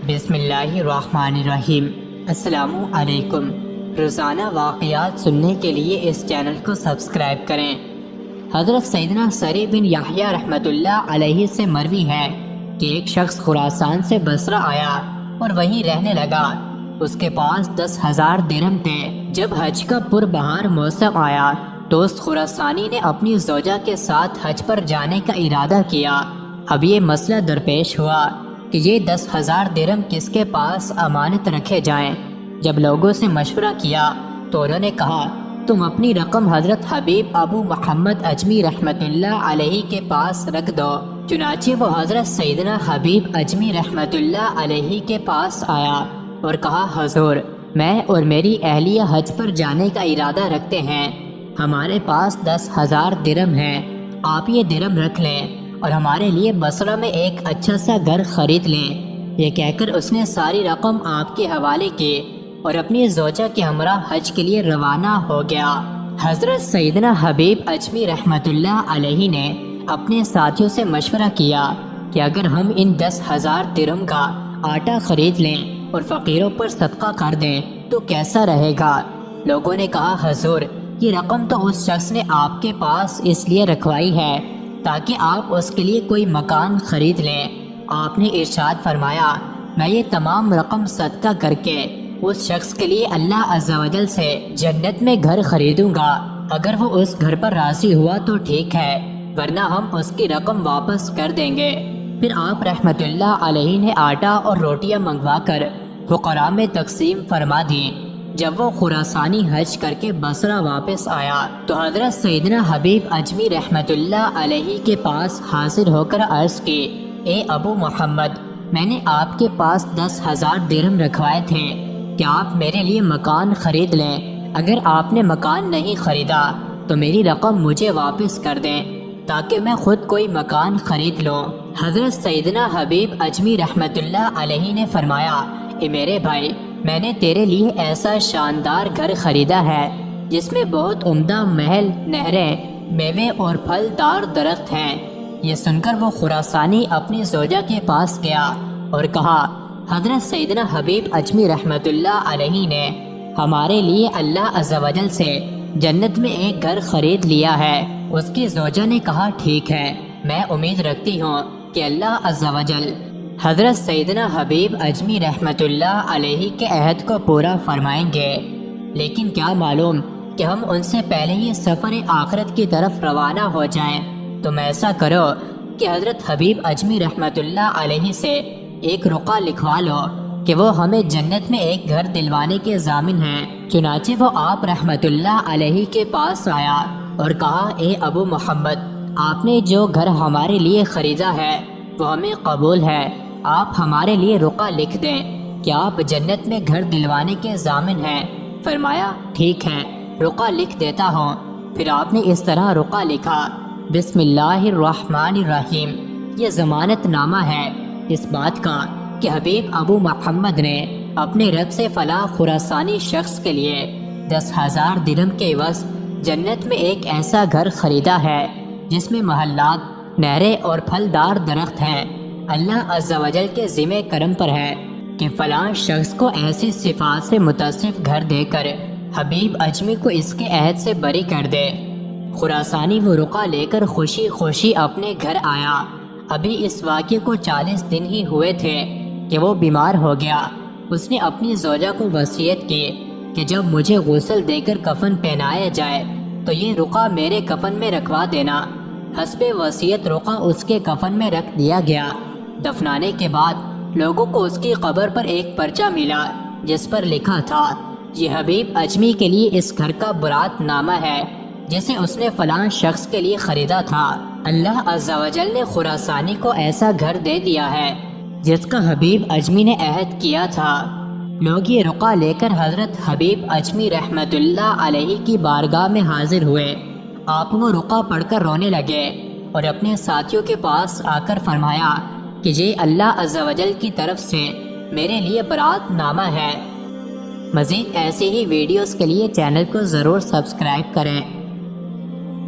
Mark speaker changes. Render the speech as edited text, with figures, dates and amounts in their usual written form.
Speaker 1: بسم اللہ الرحمن الرحیم۔ السلام علیکم۔ روزانہ واقعات سننے کے لیے اس چینل کو سبسکرائب کریں۔ حضرت سیدنا سری بن یحییٰ رحمۃ اللہ علیہ سے مروی ہے کہ ایک شخص خراسان سے بصرہ آیا اور وہیں رہنے لگا۔ اس کے پاس 10,000 درہم تھے۔ جب حج کا پربہار موسم آیا تو اس خراسانی نے اپنی زوجہ کے ساتھ حج پر جانے کا ارادہ کیا۔ اب یہ مسئلہ درپیش ہوا کہ یہ 10,000 درہم کس کے پاس امانت رکھے جائیں۔ جب لوگوں سے مشورہ کیا تو انہوں نے کہا تم اپنی رقم حضرت حبیب ابو محمد اجمی رحمۃ اللہ علیہ کے پاس رکھ دو۔ چنانچہ وہ حضرت سیدنا حبیب اجمی رحمۃ اللہ علیہ کے پاس آیا اور کہا حضور، میں اور میری اہلیہ حج پر جانے کا ارادہ رکھتے ہیں۔ ہمارے پاس 10,000 درہم ہیں، آپ یہ درہم رکھ لیں اور ہمارے لیے بصرہ میں ایک اچھا سا گھر خرید لیں۔ یہ کہہ کر اس نے ساری رقم آپ کے حوالے کی اور اپنی زوجہ کے ہمراہ حج کے لیے روانہ ہو گیا۔ حضرت سیدنا حبیب اجمی رحمۃ اللہ علیہ نے اپنے ساتھیوں سے مشورہ کیا کہ اگر ہم ان 10,000 درہم کا آٹا خرید لیں اور فقیروں پر صدقہ کر دیں تو کیسا رہے گا؟ لوگوں نے کہا حضور، یہ رقم تو اس شخص نے آپ کے پاس اس لیے رکھوائی ہے تاکہ آپ اس کے لیے کوئی مکان خرید لیں۔ آپ نے ارشاد فرمایا میں یہ تمام رقم صدقہ کر کے اس شخص کے لیے اللہ عز و جل سے جنت میں گھر خریدوں گا۔ اگر وہ اس گھر پر راضی ہوا تو ٹھیک ہے، ورنہ ہم اس کی رقم واپس کر دیں گے۔ پھر آپ رحمت اللہ علیہ نے آٹا اور روٹیاں منگوا کر فقراء میں تقسیم فرما دیں۔ جب وہ خراسانی حج کر کے بصرہ واپس آیا تو حضرت سیدنا حبیب اجمی رحمت اللہ علیہ کے پاس حاضر ہو کر عرض کی، اے ابو محمد، میں نے آپ کے پاس 10,000 درہم رکھوائے تھے کہ آپ میرے لیے مکان خرید لیں۔ اگر آپ نے مکان نہیں خریدا تو میری رقم مجھے واپس کر دیں تاکہ میں خود کوئی مکان خرید لوں۔ حضرت سیدنا حبیب اجمی رحمت اللہ علیہ نے فرمایا، اے میرے بھائی، میں نے تیرے لیے ایسا شاندار گھر خریدا ہے جس میں بہت عمدہ محل، نہریں، میوے اور پھلدار درخت ہیں۔ یہ سن کر وہ خراسانی اپنی زوجہ کے پاس گیا اور کہا حضرت سیدنا حبیب اجمی رحمت اللہ علیہ نے ہمارے لیے اللہ عز و جل سے جنت میں ایک گھر خرید لیا ہے۔ اس کی زوجہ نے کہا ٹھیک ہے، میں امید رکھتی ہوں کہ اللہ عز و جل حضرت سیدنا حبیب اجمی رحمت اللہ علیہ کے عہد کو پورا فرمائیں گے، لیکن کیا معلوم کہ ہم ان سے پہلے ہی سفر آخرت کی طرف روانہ ہو جائیں۔ تم ایسا کرو کہ حضرت حبیب اجمی رحمت اللہ علیہ سے ایک رقعہ لکھوا لو کہ وہ ہمیں جنت میں ایک گھر دلوانے کے ضامن ہیں۔ چنانچہ وہ آپ رحمت اللہ علیہ کے پاس آیا اور کہا، اے ابو محمد، آپ نے جو گھر ہمارے لیے خریدا ہے وہ ہمیں قبول ہے، آپ ہمارے لیے رقعہ لکھ دیں کہ آپ جنت میں گھر دلوانے کے ضامن ہیں۔ فرمایا ٹھیک ہے، رقعہ لکھ دیتا ہوں۔ پھر آپ نے اس طرح رقعہ لکھا، بسم اللہ الرحمن الرحیم۔ یہ ضمانت نامہ ہے اس بات کا کہ حبیب ابو محمد نے اپنے رب سے فلاں خراسانی شخص کے لیے 10,000 درہم کے عوض جنت میں ایک ایسا گھر خریدا ہے جس میں محلات، نہریں اور پھلدار درخت ہیں۔ اللہ عز و جل کے ذمہ کرم پر ہے کہ فلاں شخص کو ایسی صفات سے متصف گھر دے کر حبیب اجمی کو اس کے عہد سے بری کر دے۔ خراسانی وہ رقعہ لے کر خوشی خوشی اپنے گھر آیا۔ ابھی اس واقعے کو 40 دن ہی ہوئے تھے کہ وہ بیمار ہو گیا۔ اس نے اپنی زوجہ کو وصیت کی کہ جب مجھے غسل دے کر کفن پہنایا جائے تو یہ رقعہ میرے کفن میں رکھوا دینا۔ حسب وصیت رقعہ اس کے کفن میں رکھ دیا گیا۔ دفنانے کے بعد لوگوں کو اس کی قبر پر ایک پرچہ ملا جس پر لکھا تھا، یہ حبیب اجمی کے لیے اس گھر کا برات نامہ ہے جسے اس نے فلاں شخص کے لیے خریدا تھا۔ اللہ عز و جل نے خراسانی کو ایسا گھر دے دیا ہے جس کا حبیب اجمی نے عہد کیا تھا۔ لوگ یہ رقعہ لے کر حضرت حبیب اجمی رحمت اللہ علیہ کی بارگاہ میں حاضر ہوئے۔ آپ وہ رقعہ پڑھ کر رونے لگے اور اپنے ساتھیوں کے پاس آ کر فرمایا کہ یہ اللہ عز و جل کی طرف سے میرے لیے برات نامہ ہے۔ مزید ایسی ہی ویڈیوز کے لیے چینل کو ضرور سبسکرائب کریں۔